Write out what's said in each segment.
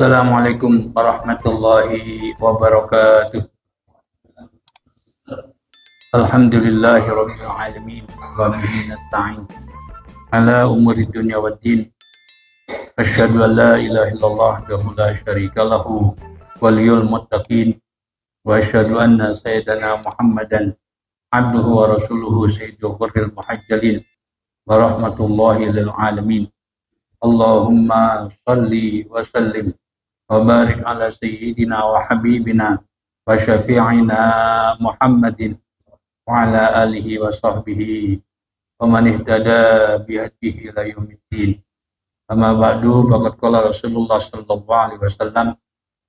Assalamualaikum warahmatullahi wabarakatuh. Alhamdulillahi rabbil alamin wa bihi nasta'in ala umuri dunya waddin. Asyhadu an la ilaha illallah wahdahu la syarika lahu waliyul muttaqin wa asyhadu anna sayyidana Muhammadan abduhu wa rasuluhu sayyidul ghurril muhajjalin wa rahmatullahi lil alamin. Allahumma salli wa sallim wa barik ala sayyidina wa habibina wa syafi'ina Muhammadin wa ala alihi wa sahbihi wa man ihtada bihadihi ila yaumiddin. Amma ba'du, faqad qala Rasulullah sallallahu alaihi wasallam,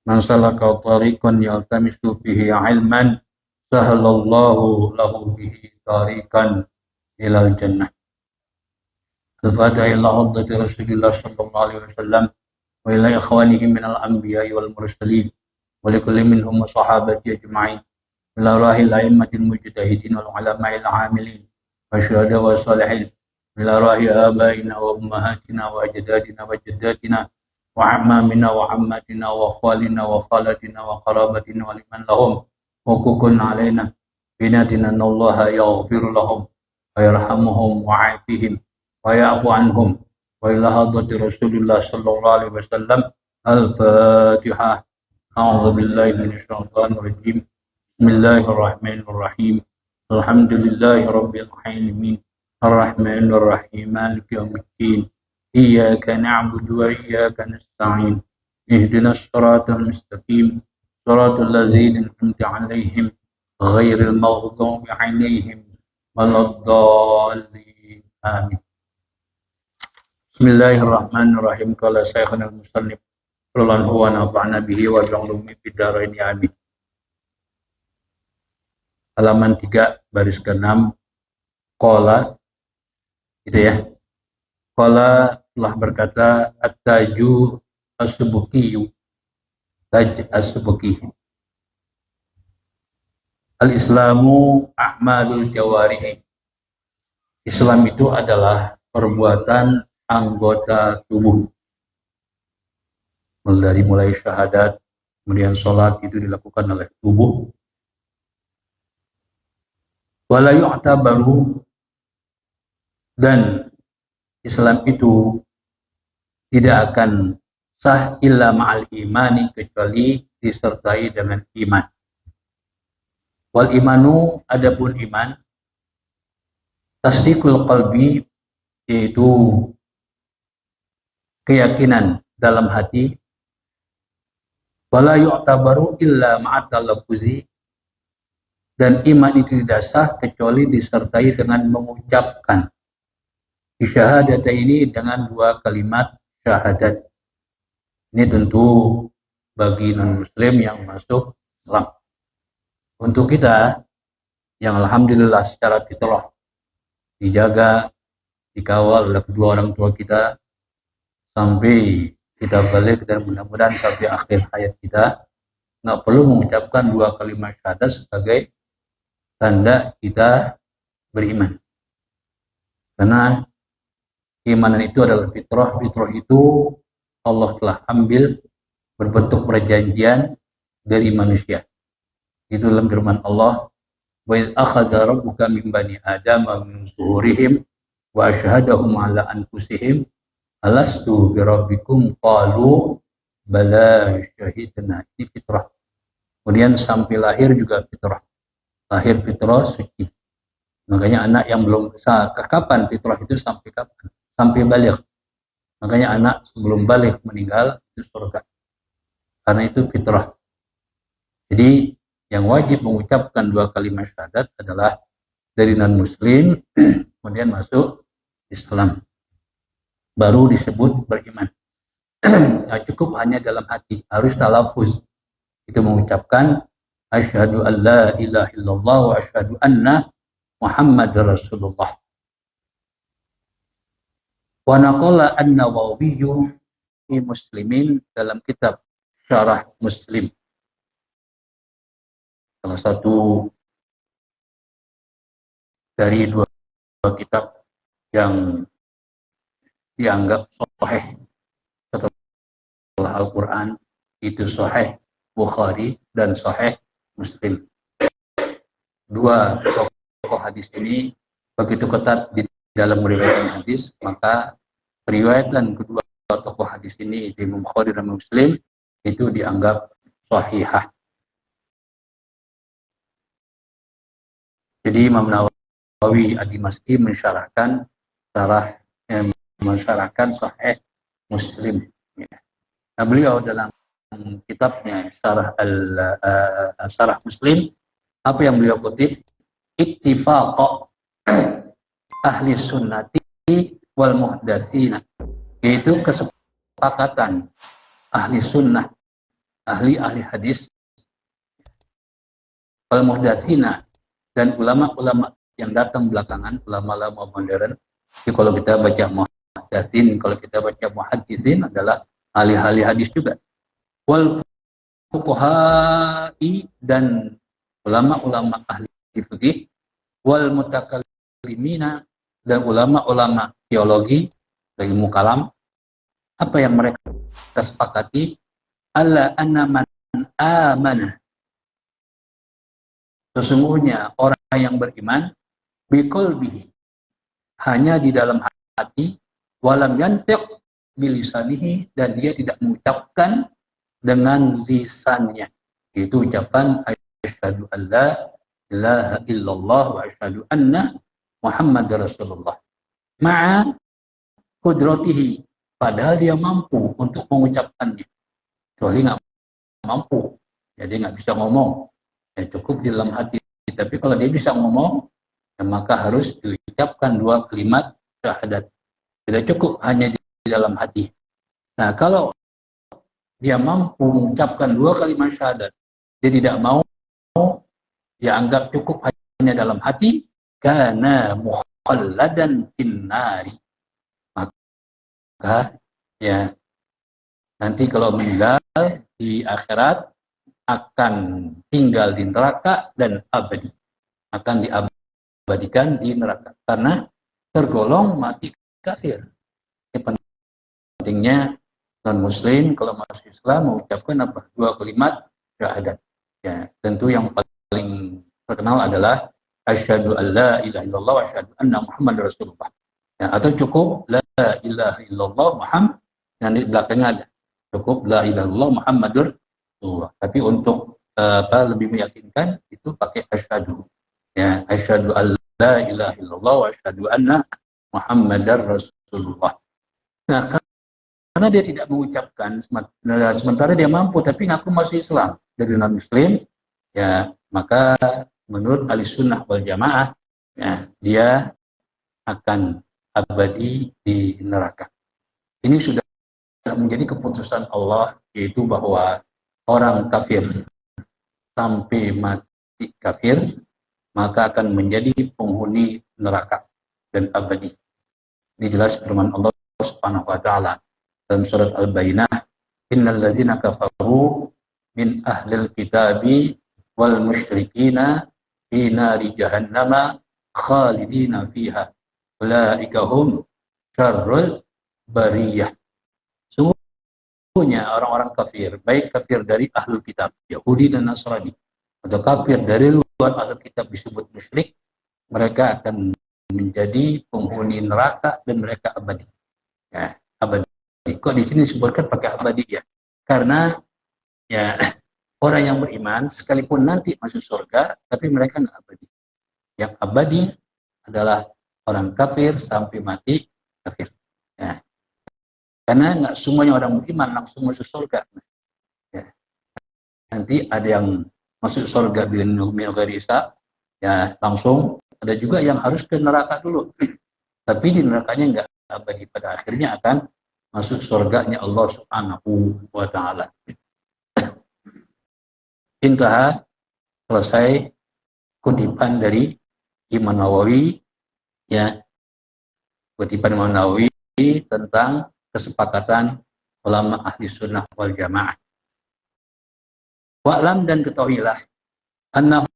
man salaka tariqan yaltamisu fihi ilman sahalallahu lahu bihi tariqan ilal jannah. Al-Fatiha ila hadrati Rasulillah sallallahu alaihi wasallam wa ila ikhwanihi minal anbiya'i wal mursalin wa likulli minhum wa sahabati ajma'in ila rahil a'immatil mujtahidin wal ulama'il 'amilin wa syuhada wa salihin ila rahi abaina wa ummahatina wa ajdadina wa jaddatina wa ammamina wa ammatina wa khwalina wa khalatina wa qarabatina wa liman lahum hukukun 'alaina binatina anallaha yaghfiru lahum wa yarhamuhum wa 'afihim wa ya'fu anhum wa ila hadrati Rasulillah sallallahu alaihi wasallam. Al-Fatihah. A'udzu billahi minasy syaithanir rajim. Bismillahirrahmanirrahim. Alhamdulillahi rabbil alamin. Arrahmanir rahim. Maliki yaumiddin. Iyyaka na'budu wa iyyaka nasta'in. Ihdinas siratal mustaqim. Siratal ladzina an'amta 'alaihim ghairil maghdubi 'alaihim waladdallin. Amin. Bismillahirrahmanirrahim. Qala Syekhuna al-Musannif radhiyallahu wa nafa'ana bihi wa bi'ulumi fid dharain amin. Halaman 3 baris ke-6. Qala gitu ya. Qala telah berkata At-Taju As-Subki. Taj As-Subki. Al-Islamu a'malul jawarih. Islam itu adalah perbuatan anggota tubuh. Mulai syahadat, kemudian sholat itu dilakukan oleh tubuh. Wala yu'tabaru, dan Islam itu tidak akan sah illa ma'al imani, kecuali disertai dengan iman. Wal imanu, adapun iman, tasdiqul qalbi, yaitu keyakinan dalam hati. Wala yu'tabaru illa ma'at talaffuzi, dan iman itu tidak sah kecuali disertai dengan mengucapkan syahadat ini dengan 2 kalimat syahadat. Ini tentu bagi non muslim yang masuk Islam. Untuk kita yang alhamdulillah secara fitrah dijaga, dikawal oleh kedua orang tua kita sampai kita balik, dan mudah-mudahan sampai akhir hayat kita nggak perlu mengucapkan 2 kalimat syahadat sebagai tanda kita beriman. Karena keimanan itu adalah fitrah. Fitrah itu Allah telah ambil berbentuk perjanjian dari manusia. Itu dalam firman Allah, wa idz akhadha rabbuka min bani adama min zuhurihim wa asyhadahum ala anfusihim alastu birabbikum qalu bala syahidna. Ini fitrah. Kemudian sampai lahir juga fitrah. Lahir fitrah suci. Makanya anak yang belum besar, kapan fitrah itu sampai kapan? Sampai balik. Makanya anak sebelum balik meninggal itu surga. Karena itu fitrah. Jadi yang wajib mengucapkan 2 kalimat syahadat adalah dari non muslim kemudian masuk Islam, baru disebut beriman. Nah, cukup hanya dalam hati, harus talafuz. Itu mengucapkan asyhadu an la ilaha illallah wa asyhadu anna Muhammadar Rasulullah. Wa naqala an-Nawawi fi Muslimin, dalam kitab Syarah Muslim, salah satu dari 2 kitab yang dianggap sahih setelah Al-Quran itu Sahih Bukhari dan Sahih Muslim. Dua tokoh hadis ini begitu ketat di dalam meriwayatkan hadis, maka riwayatan kedua tokoh hadis ini di Bukhari dan Muslim itu dianggap sahihah. Jadi Imam Nawawi Ad-Dimashqi mensyarahkan Sahih Muslim. Nah, beliau dalam kitabnya Syarah Muslim, apa yang beliau kutip? Ittifaq ahli sunnati wal muhdatsina, yaitu kesepakatan ahli sunnah, ahli hadis, wal muhdatsina, dan ulama-ulama yang datang belakangan, ulama-ulama modern. Jadi kalau kita baca muhdatsin, kalau kita baca muhaddisin adalah ahli hadis juga. Wal fuqaha'i, dan ulama-ulama ahli fikih, wal mutakallimina, dan ulama-ulama teologi, ilmu kalam. Apa yang mereka sepakati? Alla anna man amana, sesungguhnya orang yang beriman, biqalbihi, hanya di dalam hati, walam yantiq bilisanihi, dan dia tidak mengucapkan dengan lisannya, itu ucapan asyhadu an la ilaha illallah wa asyhadu anna Muhammadar Rasulullah, ma'a qudratihi, padahal dia mampu untuk mengucapkannya. Kecuali nggak mampu, jadi nggak bisa ngomong, ya cukup di dalam hati. Tapi kalau dia bisa ngomong, ya maka harus diucapkan dua kalimat syahadat. Tidak cukup hanya di dalam hati. Nah, kalau dia mampu mengucapkan dua kalimat syahadat, dia tidak mau, dia anggap cukup hanya dalam hati, kana mukhalladan finnari, maka ya nanti kalau meninggal di akhirat akan tinggal di neraka dan abadi, akan diabadikan di neraka karena tergolong mati kafir. Ini pentingnya non-muslim kalau masuk Islam mengucapkan apa? Dua kalimat syahadat. Ya, tentu yang paling terkenal adalah asyhadu an la ilaha illallah wa asyhadu anna Muhammadar Rasulullah. Ya, atau cukup la ilaha illallah Muhammad, yang di belakangnya ada cukup la ilaha illallah Muhammadur Rasulullah. Tapi untuk lebih meyakinkan itu pakai asyhadu. Ya, asyhadu an la ilaha illallah wa asyhadu anna Muhammadar Rasulullah. Nah, karena dia tidak mengucapkan, sementara dia mampu tapi ngaku masuk Islam dari non-muslim, ya maka menurut ahli sunnah wal jamaah, ya, dia akan abadi di neraka. Ini sudah menjadi keputusan Allah, yaitu bahwa orang kafir sampai mati kafir maka akan menjadi penghuni neraka dan abadi. Ini jelas firman Allah Subhanahu wa taala dalam surat Al-Bayyinah, innal ladzina kafaru min ahlil kitabi wal musyrikina fi nari jahannama khalidina fiha ulaika hum syarrul bariyah. Sungguhnya orang-orang kafir, baik kafir dari ahlul kitab Yahudi dan Nasrani atau kafir dari luar ahlul kitab disebut musyrik, mereka akan menjadi penghuni neraka dan mereka abadi. Ya, abadi. Kok di sini disebutkan pakai abadi ya? Karena ya orang yang beriman sekalipun nanti masuk surga, tapi mereka nggak abadi. Yang abadi adalah orang kafir sampai mati kafir. Ya. Karena nggak semuanya orang beriman langsung masuk surga. Ya. Nanti ada yang masuk surga bin gharisa, ya langsung. Ada juga yang harus ke neraka dulu. Tapi di nerakanya nggak abadi, pada akhirnya akan masuk surganya Allah Subhanahu wa taala. Intaha, selesai kutipan dari Imam Nawawi, ya, kutipan Imam Nawawi tentang kesepakatan ulama ahli sunnah wal jamaah. Wa'lam, dan ketahuilah, annahu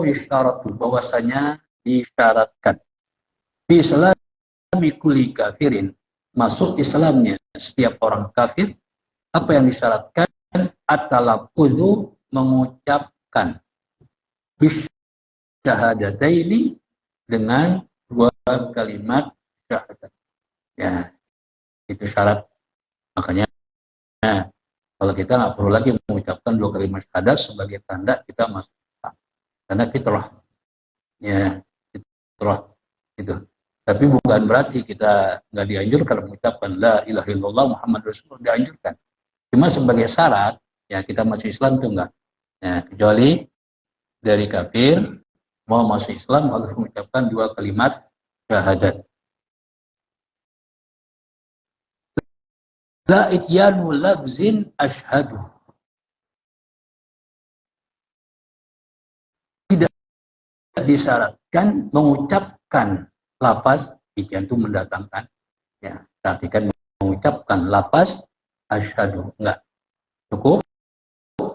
yusharatu, bahwasanya disyaratkan fi islami kulli kafirin, masuk Islamnya setiap orang kafir. Apa yang disyaratkan? at-talaffuzu mengucapkan bisyahadataini dengan dua kalimat syahadat. Ya, itu syarat. Makanya kalau kita nggak perlu lagi mengucapkan dua kalimat syahadat sebagai tanda kita masuk Islam. Karena fitrah. Ya, fitrah itu. Tapi bukan berarti kita nggak dianjurkan mengucapkan la ilaha illallah Muhammad Rasulullah, dianjurkan. Cuma sebagai syarat, ya kita masuk Islam itu enggak. Ya, kecuali dari kafir mau masuk Islam harus mengucapkan dua kalimat syahadat. La ityanu lafzin ashhadu. Tidak disyaratkan mengucapkan lafaz, ityan itu mendatangkan. Ya, tapi kan mengucapkan lafaz asyhadu, enggak. Cukup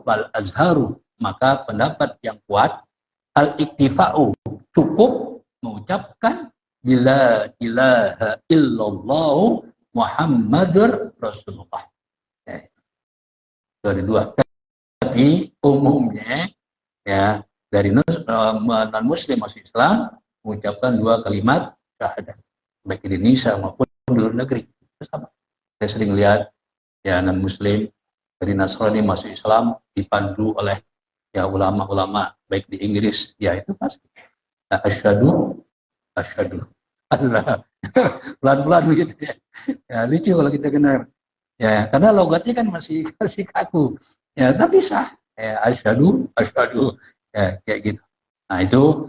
bal azharu, maka pendapat yang kuat al iktifa'u, cukup mengucapkan la ilaha illallah Muhammadur Rasulullah. Ya, itu ada dua. Tapi umumnya ya dari non-muslim masuk Islam mengucapkan dua kalimat syahadat, baik di Indonesia maupun di luar negeri. Itu sama. Saya sering lihat ya non-muslim dari Nasrani masuk Islam dipandu oleh ya ulama-ulama baik di Inggris, ya itu pasti asyhadu Allah pelan-pelan begitu ya. Ya lucu kalau kita dengar ya, karena logatnya kan masih kaku ya, tapi sah ya, asyhadu ya kayak gitu. Nah itu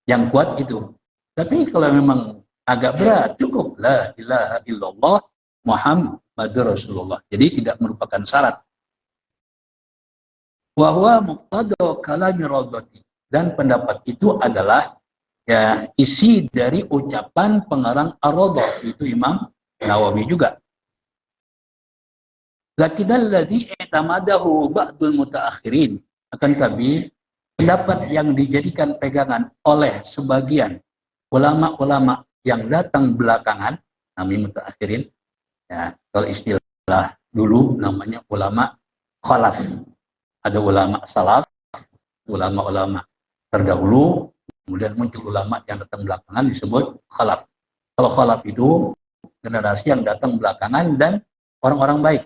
yang kuat itu. Tapi kalau memang agak berat, cukup la ilaha illallah Muhammadur Rasulullah. Jadi tidak merupakan syarat. Wa huwa muqtada kalami radhati, dan pendapat itu adalah ya isi dari ucapan pengarang Ar-Radha, itu Imam Nawawi juga. Lakinnal ladzi i'tamadahu ba'dul mutaakhirin, akan tapi pendapat yang dijadikan pegangan oleh sebagian ulama-ulama yang datang belakangan, namanya mutaakhirin, ya kalau istilah dulu namanya ulama khalaf. Ada ulama salaf, ulama-ulama terdahulu, kemudian muncul ulama yang datang belakangan disebut khalaf. Kalau khalaf itu generasi yang datang belakangan dan orang-orang baik.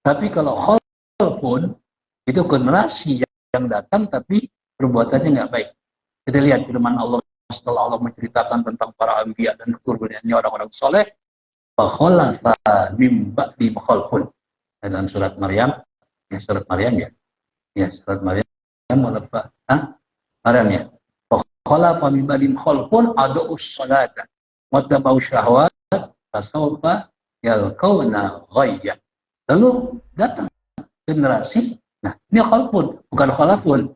Tapi kalau khalfun itu generasi yang datang tapi perbuatannya nggak baik. Kita lihat firman Allah setelah Allah menceritakan tentang para anbiya dan keturunannya orang-orang soleh, fa khalafa mim ba'di khalfun. Dalam surat Maryam, surat Maryam Maryam ya. Khalafa min ba'dim khalfun ada'us salata wa tabau syahwat fasawfa yalqauna ghayya. Lalu datang generasi, nah ini khalfun bukan khalafun.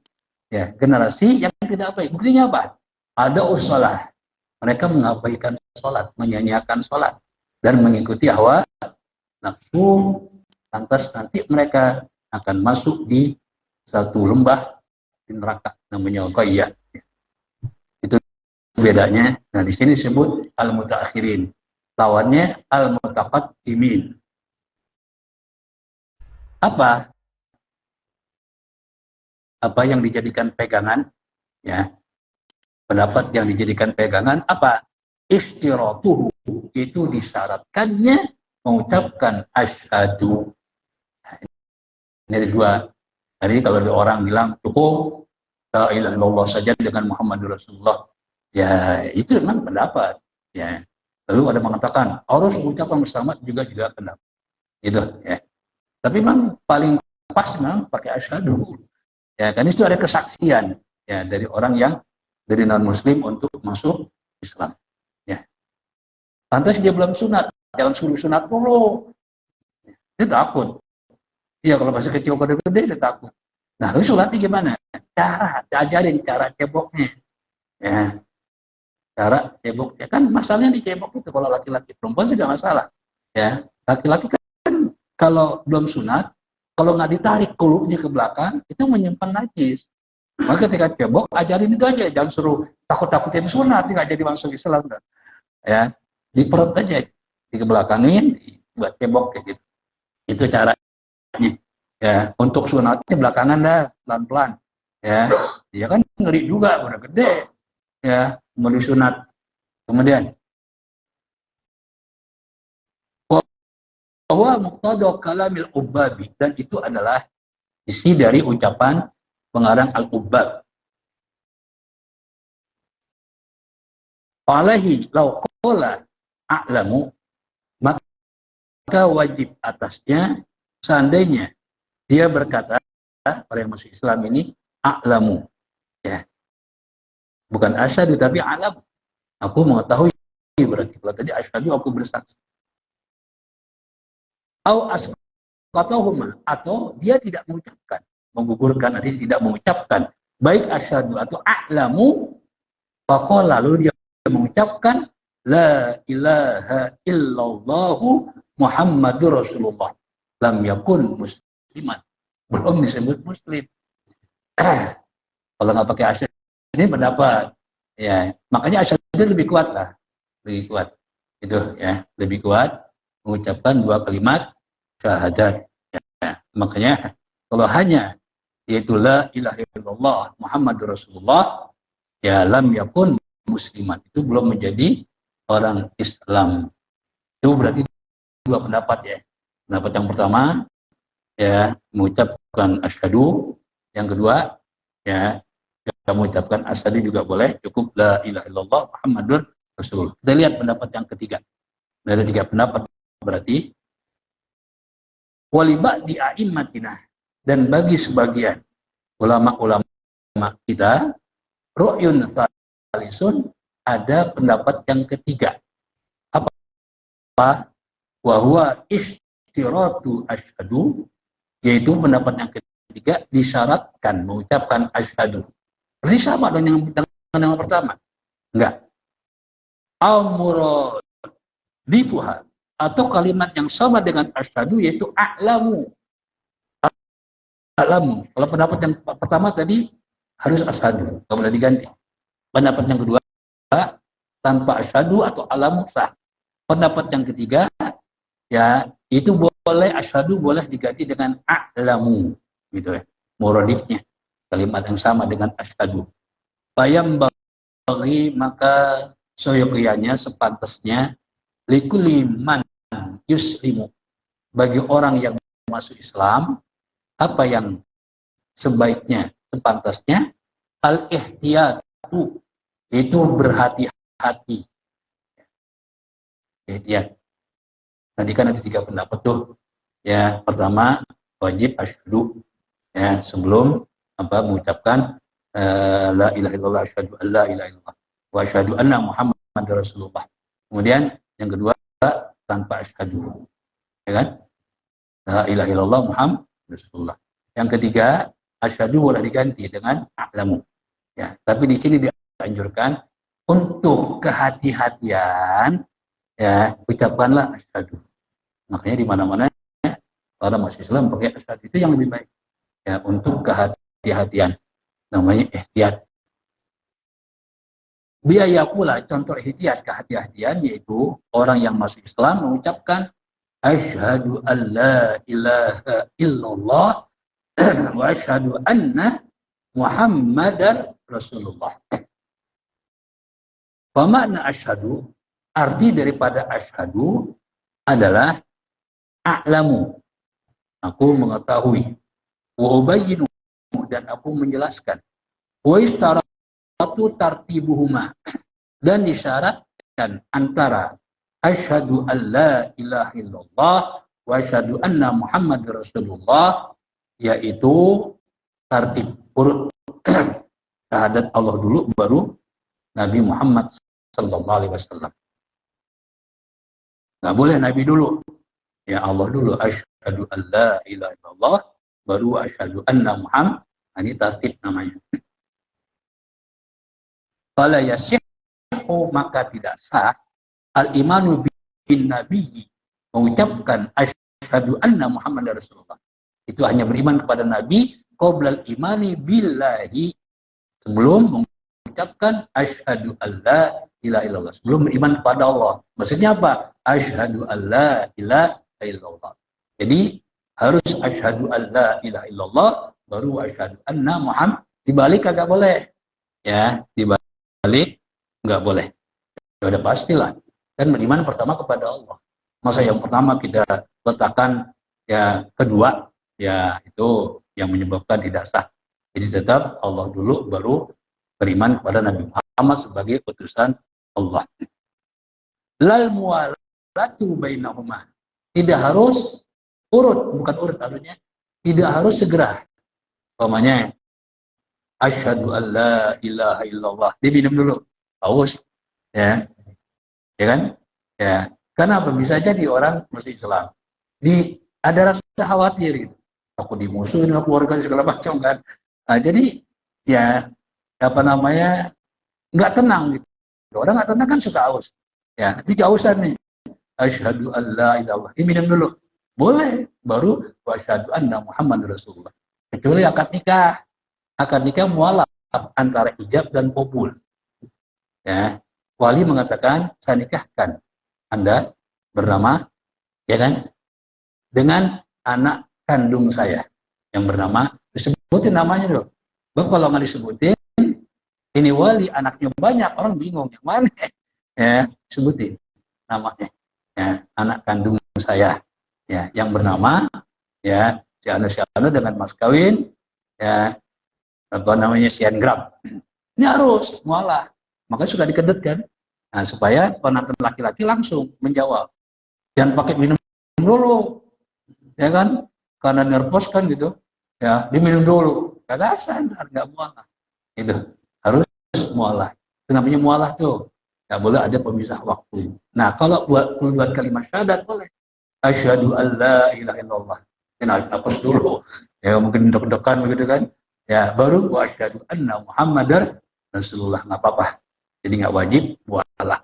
Ya, generasi yang tidak baik. Buktinya apa? Ada'us salat. Mereka mengabaikan salat, menyanyiakan salat dan mengikuti hawa nafsu. Lantas nanti mereka akan masuk di satu lembah di neraka namanya Ghayyah. Itu bedanya. Nah, di sini disebut al-mutaakhirin. Lawannya al-mutaqaddimin. Apa yang dijadikan pegangan? Ya. Pendapat yang dijadikan pegangan apa? Istiratuhu, itu disyaratkannya mengucapkan asyhadu. Ini ada dua. Jadi kalau ada orang bilang cukup la ilaha illallah saja dengan Muhammadur Rasulullah, ya itu memang pendapat. Ya. Lalu ada mengatakan harus mengucapkan bersama juga pendapat. Gitu ya. Tapi memang paling pas memang pakai asyhadu. Ya, kan itu ada kesaksian ya dari orang yang dari non muslim untuk masuk Islam. Ya. Lantas dia belum sunat, jangan suruh sunat dulu. Dia takut. Iya, kalau masih kecil gede dia takut. Nah, lalu sholatnya gimana? Ajarin cara ceboknya. Ya. Cara ceboknya. Kan masalahnya di cebok itu kalau laki-laki, perempuan sih gak masalah. Ya. Laki-laki kan kalau belum sunat, kalau nggak ditarik kulupnya ke belakang, itu menyimpan najis. Maka ketika cebok, ajarin itu aja. Jangan suruh takut-takutin sunat, nggak jadi masuk Islam. Ya. Di perut aja. Dikebelakangin, buat cebok kayak gitu. Itu caranya. Ya, untuk sunatnya belakangan dah, pelan-pelan. Ya, dia kan ngeri juga, udah gede. Ya, mau disunat. Kemudian, bahwa muqtada kalamil ubbabi, dan itu adalah isi dari ucapan pengarang al-ubbab. Alaihi law qala a'lamu, maka wajib atasnya seandainya dia berkata, orang yang masuk Islam ini, a'lamu, ya, bukan asyhadu tapi alam, aku mengetahui, berarti kalau tadi asyhadu aku bersaksi. Au asqatahuma, atau dia tidak mengucapkan, menggugurkan, artinya tidak mengucapkan baik asyhadu atau a'lamu, faqala, lalu dia mengucapkan la ilaha illallah Muhammadur Rasulullah, lam yakun musliman, belum disebut muslim. Kalau nggak pakai asyhadu ini pendapat, ya, makanya asyhadu lebih kuat lah, lebih kuat itu, ya, lebih kuat mengucapkan dua kalimat syahadat, ya. Makanya kalau hanya yaitu la ilaha illallah Muhammadur Rasulullah, ya, lam yakun musliman, itu belum menjadi orang Islam. Itu berarti dua pendapat, ya. Pendapat yang pertama, ya, mengucapkan asyhadu. Yang kedua, ya, mengucapkan asyhadu juga boleh, cukup la ilaha illallah Muhammadur Rasulullah. Kita lihat pendapat yang ketiga. Ada tiga pendapat berarti. Waliba di a'immatina, dan bagi sebagian ulama-ulama kita, ru'yun thalisun, ada pendapat yang ketiga. Apa? Wa huwa istiratu asyhadu, yaitu pendapat yang ketiga disyaratkan mengucapkan asyhadu. Berarti sama dengan yang pertama? Enggak. Al-muradifuha, atau kalimat yang sama dengan asyhadu, yaitu a'lamu. A'lamu. Kalau pendapat yang pertama tadi harus asyhadu, kemudian diganti. Pendapat yang kedua tanpa asyhadu atau a'lamu sah. Pendapat yang ketiga, ya, itu boleh asyhadu boleh diganti dengan a'lamu, gitu, ya. Muradifnya kalimat yang sama dengan asyhadu. Bayam bagi, maka soyokianya sepantasnya likulli man yuslimu, bagi orang yang masuk Islam, apa yang sebaiknya, sepantasnya, al-ihtiyatu, itu berhati-hati. Ihtiyat. Tadi kan ada tiga pendapat tuh. Ya, pertama wajib asyhadu, ya, sebelum mengucapkan la ilaha illallah, asyhadu an la ilaha illallah wa asyhadu anna Muhammadar Rasulullah. Kemudian yang kedua tanpa asyhadu, ya kan? La ilaha illallah Muhammadar Rasulullah. Yang ketiga asyhadu boleh diganti dengan a'lamu. Ya, tapi di sini dianjurkan untuk kehati-hatian, ya, ucapkanlah asyhadu. Makanya di mana-mana orang masuk Islam pakai asyhadu, itu yang lebih baik, ya, untuk kehati-hatian, namanya ihtiyat. Biaya pula contoh ihtiyat, kehati-hatian, yaitu orang yang masuk Islam mengucapkan asyhadu an la ilaha illallah wa asyhadu anna Muhammadar Rasulullah. Makna asyhadu, arti daripada asyhadu adalah a'lamu, aku mengetahui, wa ubayyinu, dan aku menjelaskan, wa istaratu tartibuhuma, dan disyaratkan antara asyhadu an la ilaha illallah wa asyhadu anna Muhammadar Rasulullah, yaitu tartib urut syahadat Allah dulu, baru Nabi Muhammad sallallahu alaihi wasallam. Nggak boleh Nabi dulu, ya, Allah dulu, asyhadu an la ilaha illallah, baru asyhadu anna Muhammad. Ini tartib namanya. Fala yasihhu, maka tidak sah, al-imanu bin nabiyyi, mengucapkan asyhadu anna Muhammadar Rasulullah. Itu hanya beriman kepada Nabi, qoblal imani billahi, sebelum mengucapkan asyhadu alla ilaha illallah, sebelum beriman kepada Allah. Maksudnya apa? Asyhadu alla ilaha illallah. Jadi Harus asyhadu an la ilaha illallah baru asyhadu anna Muhammad. Dibalik kagak boleh. Ya, dibalik nggak boleh. Ya udah pastilah. Dan beriman pertama kepada Allah. Masa yang pertama kita letakkan ya kedua, ya itu yang menyebabkan tidak sah. Jadi tetap Allah dulu baru beriman kepada Nabi Muhammad sebagai utusan Allah. Lal muwalatu bainahuma. Tidak harus urut, bukan urut harusnya. Tidak harus segera. Umpamanya asyhadu an la ilaha illallah. Dia minum dulu. Haus. Ya. Ya kan? Ya. Karena apa? Bisa jadi orang masuk Islam. Ada rasa khawatir gitu. Aku dimusuhin sama keluarga segala macam kan. Nah, jadi ya apa namanya? Nggak tenang gitu. Orang nggak tenang kan suka haus. Ya, nanti kehausan nih. Asyhadu an la ilaha illallah. Dia minum dulu. Boleh. Baru wa asyhadu anna Muhammad Rasulullah. Kecuali akad nikah. Akad nikah mualaf antara ijab dan qabul. Ya, wali mengatakan saya nikahkan Anda bernama, ya kan, dengan anak kandung saya yang bernama, disebutin namanya dulu. Bang kalau nggak disebutin, ini wali anaknya banyak, orang bingung yang mana. Ya, sebutin namanya. Ya, anak kandung saya, ya, yang bernama, ya, si Anu dengan mas kawin, ya, apa namanya sekian gram. Ini harus mualah. Makanya suka dikedet kan. Nah, supaya penonton laki-laki langsung menjawab. Jangan pakai minum dulu. Ya kan? Karena nervous kan gitu. Ya, diminum dulu. Kagak sadar, enggak mualah. Itu harus mualah. Itu namanya mualah tuh. Enggak boleh ada pemisah waktu. Nah, kalau buat kalimat syahadat boleh. Asyhadu an la ilaha illallah. Kena hapus dulu. Ya, mungkin deg-degan begitu kan. Ya, baru wa asyhadu anna Muhammadar Rasulullah, enggak apa-apa. Jadi nggak wajib mualah.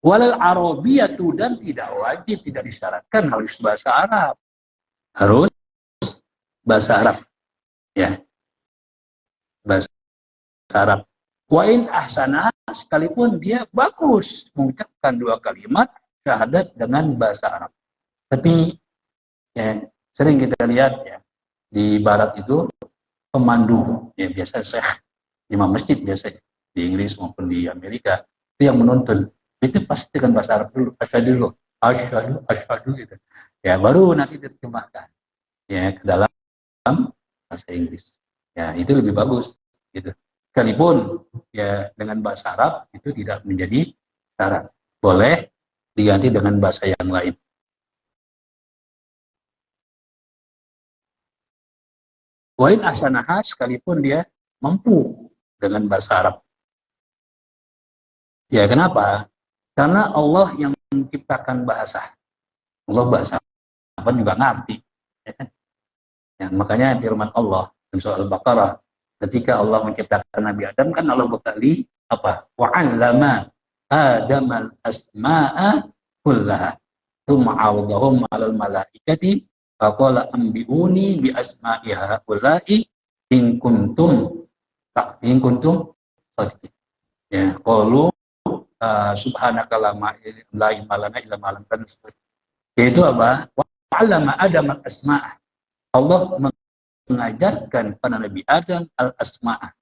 Walal arabiyatu, dan tidak wajib, tidak disyaratkan harus bahasa Arab. Harus bahasa Arab. Ya. Bahasa Arab. Wa in ahsana, sekalipun dia bagus mengucapkan dua kalimat syahadat dengan bahasa Arab. Tapi ya, sering kita lihat ya di barat itu pemandu, ya biasa syekh imam masjid biasanya di Inggris maupun di Amerika, itu yang menuntun itu pasti dengan bahasa Arab dulu, asyhadu gitu ya, baru nanti diterjemahkan ya ke dalam bahasa Inggris. Ya, itu lebih bagus gitu. Sekalipun ya dengan bahasa Arab itu tidak menjadi syarat, boleh diganti dengan bahasa yang lain. Wa in ahsanaha, sekalipun dia mampu dengan bahasa Arab. Ya, kenapa? Karena Allah yang menciptakan bahasa. Allah bahasa apa juga ngerti. Ya, kan? Ya, makanya firman Allah dalam surah Al-Baqarah, ketika Allah menciptakan Nabi Adam, kan Allah berkali apa? Wa'allama Adam al-asma'a kullaha tsumma 'aradahum 'alal malaikati faqala anbi'uni bi asma'i haula'i in kuntum shadiqin. Ya, qalu subhanaka la ilma lana illa ma 'allamtana. Yaitu apa? Wa'allama Adam al-asma'a. Allah mengajarkan pada Nabi Adam al-asma'a.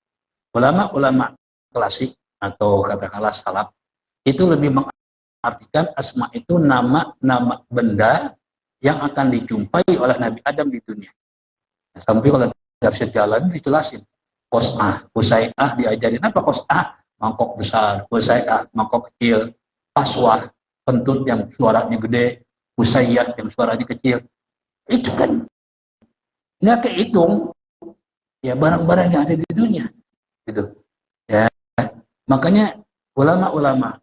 Ulama-ulama klasik atau katakanlah salaf itu lebih mengartikan asma itu nama-nama benda yang akan dijumpai oleh Nabi Adam di dunia. Sampai kalau tafsir jalan dijelasin. Qos'ah, Husai'ah diajarin apa Qos'ah? Mangkok besar, Husai'ah, mangkok kecil, Aswah, kentut yang suaranya gede, Husaiyah yang suaranya kecil. Itu kan nggak kehitung ya barang-barang yang ada di dunia gitu ya. Makanya ulama-ulama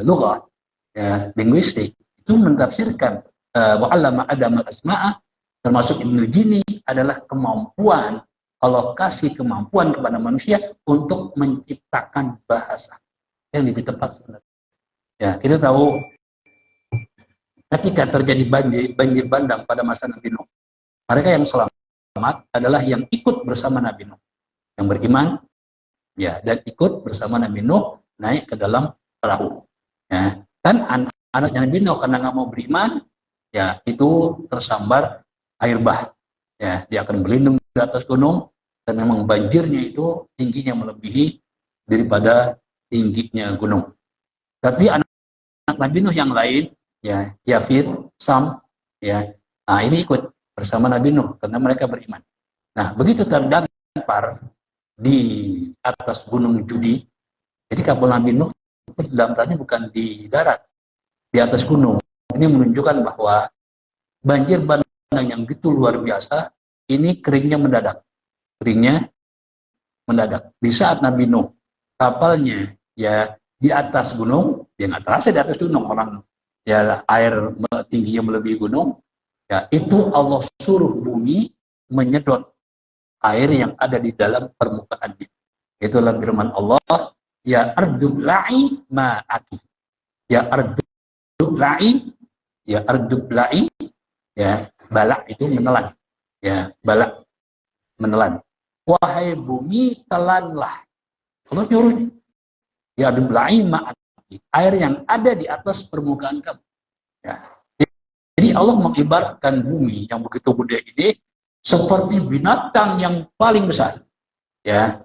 lughat ya, linguistik itu mentafsirkan wa'allama Adam al-asma'a, termasuk Ibnu Jini, adalah kemampuan Allah kasih kemampuan kepada manusia untuk menciptakan bahasa yang lebih tepat sebenarnya. Ya, kita tahu ketika terjadi banjir bandang pada masa Nabi Nuh, mereka yang selamat adalah yang ikut bersama Nabi Nuh, yang beriman, ya, dan ikut bersama Nabi Nuh naik ke dalam perahu. Ya, kan anak-anak Nabi Nuh karena nggak mau beriman, ya itu tersambar air bah. Ya, dia akan berlindung di atas gunung, dan memang banjirnya itu tingginya melebihi daripada tingginya gunung. Tapi anak Nabi Nuh yang lain, ya, Yafid, Sam, ya, nah ini ikut bersama Nabi Nuh karena mereka beriman. Nah, begitu terdampar di atas gunung Judi, jadi kapal Nabi Nuh terdamparnya bukan di darat, di atas gunung. Ini menunjukkan bahwa banjir bandang yang begitu luar biasa, ini keringnya mendadak. Keringnya mendadak. Di saat Nabi Nuh kapalnya ya di atas gunung, ya nggak terasa di atas gunung, orang ya air tingginya melebihi gunung, ya itu Allah suruh bumi menyedot air yang ada di dalam permukaannya. Itulah firman Allah, ya ardubla'i ma'aki. Ya ardubla'i, ya ardubla'i, ya balak itu menelan. Ya, balak menelan. Wahai bumi, telanlah. Allah nyuruh, ya ardubla'i ma'aki. Air yang ada di atas permukaan kamu. Ya. Jadi Allah mengibaratkan bumi yang begitu gede ini seperti binatang yang paling besar. Ya,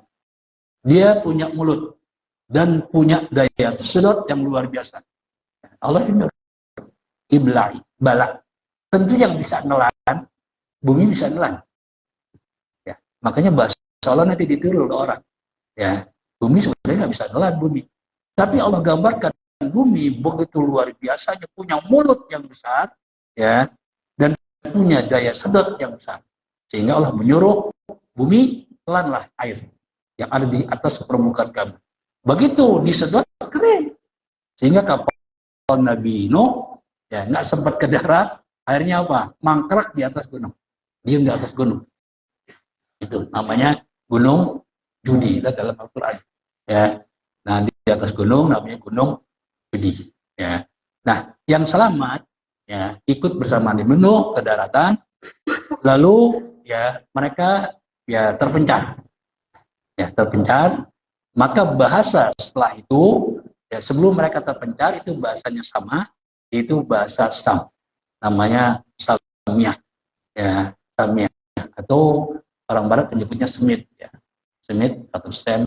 dia punya mulut dan punya daya sedot yang luar biasa. Allah ini iblai, balak. Tentu yang bisa nelan, bumi bisa nelan. Ya, makanya bahasa Allah nanti ditiru ke orang. Ya, bumi sebenarnya nggak bisa nelan bumi. Tapi Allah gambarkan bumi begitu luar biasanya, punya mulut yang besar, ya, dan punya daya sedot yang besar. Sehingga Allah menyuruh bumi, telanlah air yang ada di atas permukaan kamu. Begitu disedot, kering. Sehingga kapal Nabi Nuh ya nggak sempat ke darat, airnya apa? Mangkrak di atas gunung. Diam di atas gunung. Itu namanya Gunung Judi dalam Al-Quran. Ya. Nah, di atas gunung namanya Gunung Judi. Ya. Nah, yang selamat ya ikut bersama Nabi Nuh ke daratan, lalu ya mereka ya terpencar. Ya, terpencar, maka bahasa setelah itu ya sebelum mereka terpencar itu bahasanya sama, itu bahasa Sam, namanya Samiyah, ya Samiyah, atau orang Barat menyebutnya Semit, ya Semit atau Sem,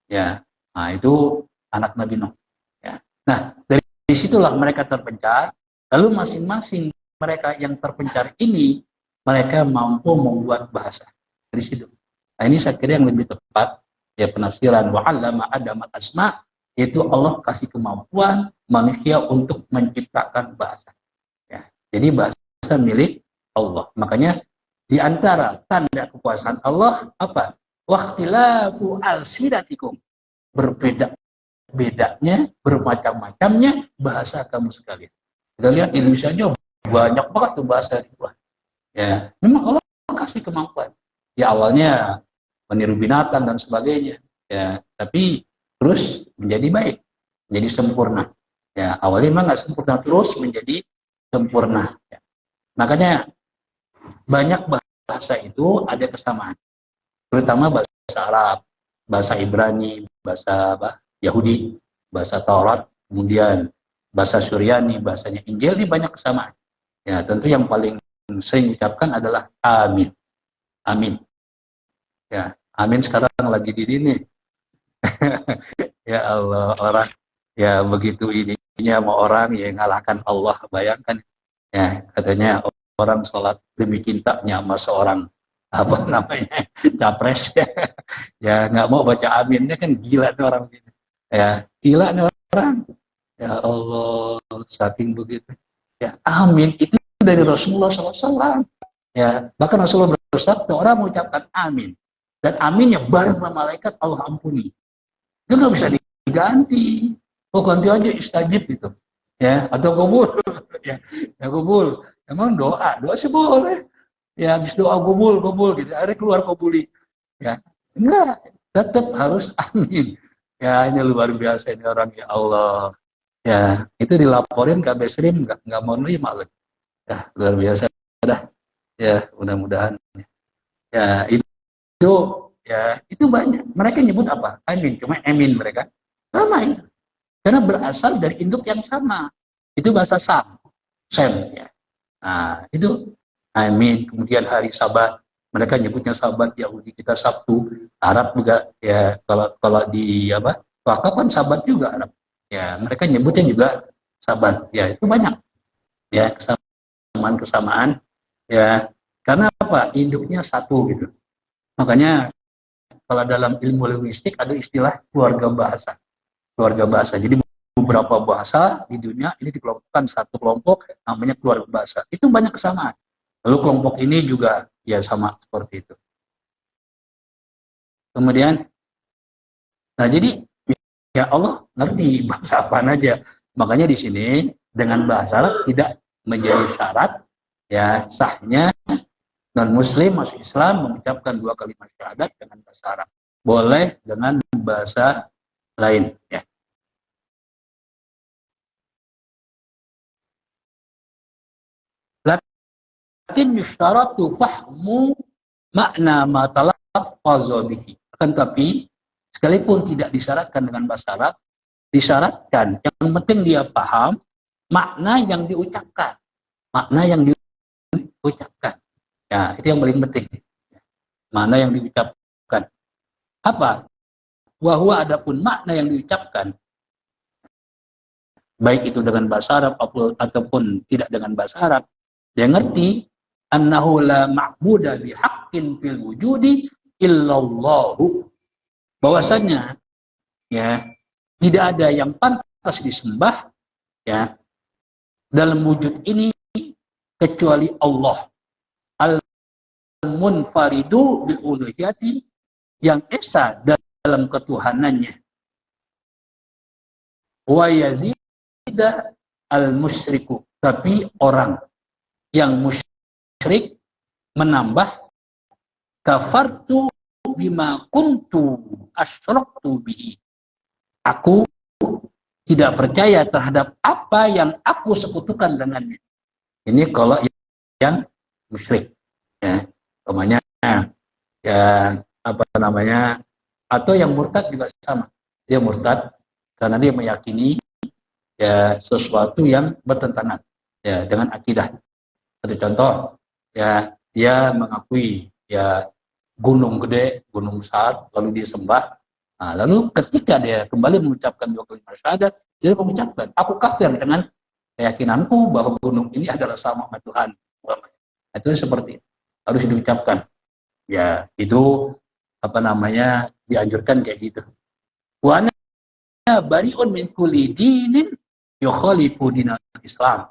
ya, nah itu anak Nabi Nuh, ya. Nah dari situlah mereka terpencar, lalu masing-masing mereka yang terpencar ini mereka mampu membuat bahasa dari situ. Nah, ini saya kira yang lebih tepat ya penafsiran wa 'allama Adam al-asma, itu Allah kasih kemampuan manusia untuk menciptakan bahasa. Ya. Jadi bahasa milik Allah. Makanya di antara tanda kekuasaan Allah apa? Waqtilafu alsinatikum. Berbeda-bedanya, bermacam-macamnya bahasa kamu sekalian. Kita lihat Indonesia aja banyak banget tuh bahasa ribuan. Ya, memang Allah kasih kemampuan. Ya awalnya meniru binatang dan sebagainya, ya tapi terus menjadi baik, menjadi sempurna. Ya awalnya memang nggak sempurna, terus menjadi sempurna. Ya. Makanya banyak bahasa itu ada kesamaan, terutama bahasa Arab, bahasa Ibrani, bahasa Yahudi, bahasa Taurat, kemudian bahasa Suryani, bahasanya Injil, ini banyak kesamaan. Ya tentu yang paling sering ucapkan adalah amin. Amin. Ya, amin sekarang lagi di sini. Ya Allah, orang ya begitu ininya sama orang yang ngalahkan Allah, bayangkan. Ya, katanya orang sholat demi cintanya sama seorang apa namanya capres ya, ya nggak mau baca aminnya, kan gila nih orang ini. Ya, gila nih orang. Ya Allah, saking begitu. Ya, amin itu dari Rasulullah SAW. Ya, bahkan Rasulullah bersabda, orang mengucapkan amin dan aminnya bareng sama malaikat Allah ampuni. Itu nggak bisa diganti. Oh ganti aja istajib gitu. Ya, atau kubul. Ya, ya kubul. Emang doa sih boleh. Ya habis doa kubul gitu. Akhirnya keluar kubuli. Ya, enggak. Tetap harus amin. Ya ini luar biasa ini orang, ya Allah. Ya, itu dilaporin ke Besrim nggak mau nerima loh. Ya, luar biasa dah. Ya, mudah-mudahan. Ya, itu ya itu banyak. Mereka nyebut apa? Amin. Cuma amin mereka sama itu. Karena berasal dari induk yang sama. Itu bahasa Sam. Sem ya. Nah, itu Amin. Kemudian hari Sabat, mereka nyebutnya Sabat, Yahudi kita Sabtu, Arab juga ya kalau kalau di apa? Wakaf kan Sabat juga Arab. Ya, mereka nyebutnya juga Sabat. Ya, itu banyak ya kesamaan-kesamaan ya. Karena apa? Induknya satu gitu. Makanya kalau dalam ilmu linguistik ada istilah keluarga bahasa. Keluarga bahasa. Jadi beberapa bahasa di dunia ini dikelompokkan satu kelompok namanya keluarga bahasa. Itu banyak kesamaan. Lalu kelompok ini juga ya sama seperti itu. Kemudian, nah jadi ya Allah ngerti bahasa apa aja. Makanya di sini dengan bahasa Arab tidak menjadi syarat ya sahnya non Muslim masuk Islam mengucapkan dua kalimat syahadat dengan bahasa Arab. Boleh dengan bahasa lain ya. Lakin yushtaratu fahmu makna ma talaffaza bihi. Akan tapi sekalipun tidak disyaratkan dengan bahasa Arab, disyaratkan yang penting dia paham makna yang diucapkan. Makna yang diucapkan. Ya, itu yang paling penting. Makna yang diucapkan. Apa? Wahwa adapun makna yang diucapkan baik itu dengan bahasa Arab ataupun tidak dengan bahasa Arab, dia ngerti annahu la ma'buda bihaqqin fil wujudi illallahu, bahwasanya ya tidak ada yang pantas disembah ya dalam wujud ini kecuali Allah al-munfaridu bil uluhiyati, yang esa dalam ketuhanannya, wa yazida al-musyriku, tapi orang yang musyrik menambah kafartu bima kuntu asyraktu bihi, aku tidak percaya terhadap apa yang aku sekutukan dengannya. Ini kalau yang musyrik ya, namanya ya apa namanya, atau yang murtad juga sama, dia murtad karena dia meyakini ya sesuatu yang bertentangan ya dengan akidah. Satu contoh ya, dia mengakui ya gunung gede, gunung besar, lalu dia sembah. Nah, lalu ketika dia kembali mengucapkan dua kalimat syahadat, dia mengucapkan, aku kafir dengan keyakinanku bahwa gunung ini adalah sama sama Tuhan. Itu seperti itu. Harus diucapkan. Ya, itu apa namanya dianjurkan kayak gitu. Wa ana bari'un min kulli dinin yukhalifu dinal Islam.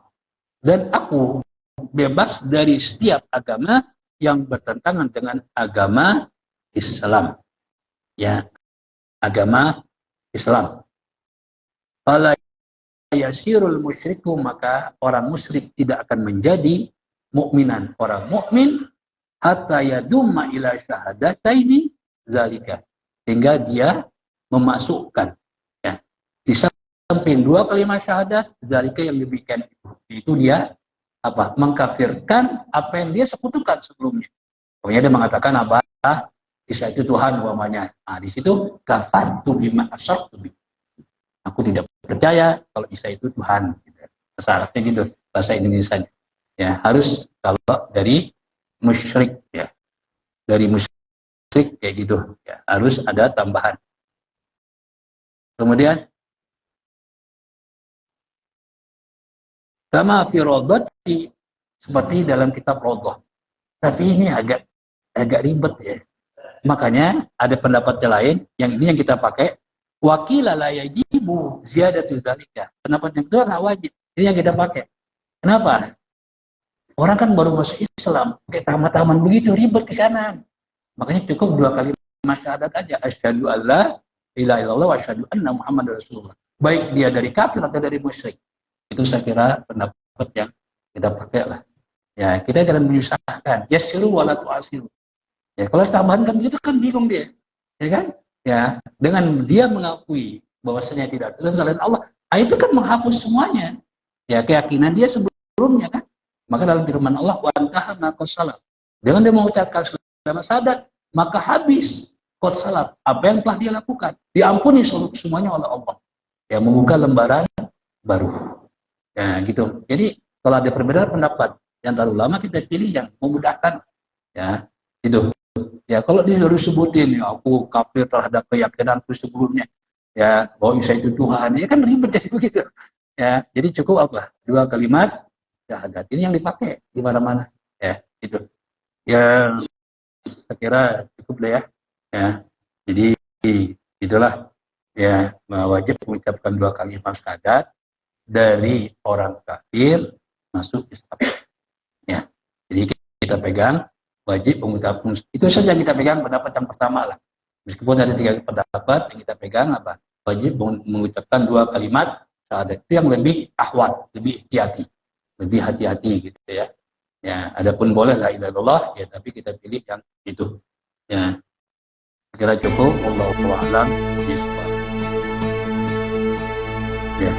Dan aku bebas dari setiap agama yang bertentangan dengan agama Islam. Ya, agama Islam. Fala yasirul musyriku, maka orang musyrik tidak akan menjadi mukminan, orang mukmin hatta yadumma ila syahadataini zalika, hingga dia memasukkan ya di samping dua kalimat syahadat zalika yang demikian itu dia apa? Mengkafirkan apa yang dia sekutukan sebelumnya. Pokoknya dia mengatakan apa? Isa itu Tuhan umpamanya. Nah, di situ kafartu bima asyraktu bihi. Aku tidak percaya kalau Isa itu Tuhan. Syaratnya gitu bahasa Indonesia. Ya, harus kalau dari musyrik ya. Dari musyrik kayak gitu ya, harus ada tambahan. Kemudian kama fi rawdati, seperti dalam kitab Rawdah. Tapi ini agak ribet ya. Makanya ada pendapat lain yang ini yang kita pakai, wakila la yajibu ziyadatu zalika. Pendapat yang kedua enggak wajib. Ini yang kita pakai. Kenapa? Orang kan baru masuk Islam, kayak tamat-taman begitu ribet ke kanan. Makanya cukup dua kalimat syahadat aja, asyhadu alla ilaha illallah wa asyhadu anna muhammadar rasulullah. Baik dia dari kafir atau dari musyrik. Itu saya kira pendapat yang kita pakai lah. Ya, kita jangan menyusahkan. Yassiru wala tu'asiru. Ya, kalau tambahan kan begitu kan bingung dia. Ya kan? Ya, dengan dia mengakui bahwasanya tidak ada selain Allah, itu kan menghapus semuanya. Ya, keyakinan dia sebelumnya kan. Maka dalam firman Allah, wa antaha ma qasalat. Dengan dia mengucapkan kalimat syahadat, maka habis qad salat, apa yang telah dia lakukan. Diampuni semuanya oleh Allah. Ya, membuka lembaran baru. Ya, gitu. Jadi, kalau ada perbedaan pendapat Di antara ulama kita pilih yang memudahkan. Ya, itu. Ya, kalau dia harus sebutin, ya aku kafir terhadap keyakinanku sebelumnya, ya bahwa Isa itu Tuhan, ya kan ribet jadi begitu. Ya, jadi cukup apa? 2 kalimat syahadat. Ini yang dipakai di mana-mana. Ya, itu. Ya, saya kira cukup lah ya. Ya, jadi itulah ya wajib mengucapkan 2 kalimat syahadat dari orang kafir masuk Islam. Ya, jadi kita pegang wajib mengucapkan itu saja yang kita pegang pendapat yang pertama lah. Meskipun ada 3 pendapat yang kita pegang apa? Wajib mengucapkan 2 kalimat syahadat. Itu yang lebih ahwat, lebih hati-hati gitu ya. Ya, adapun boleh la ilaha illallah ya, tapi kita pilih yang itu. Ya, kira cukup. Wallahu a'lam bishawab. Ya.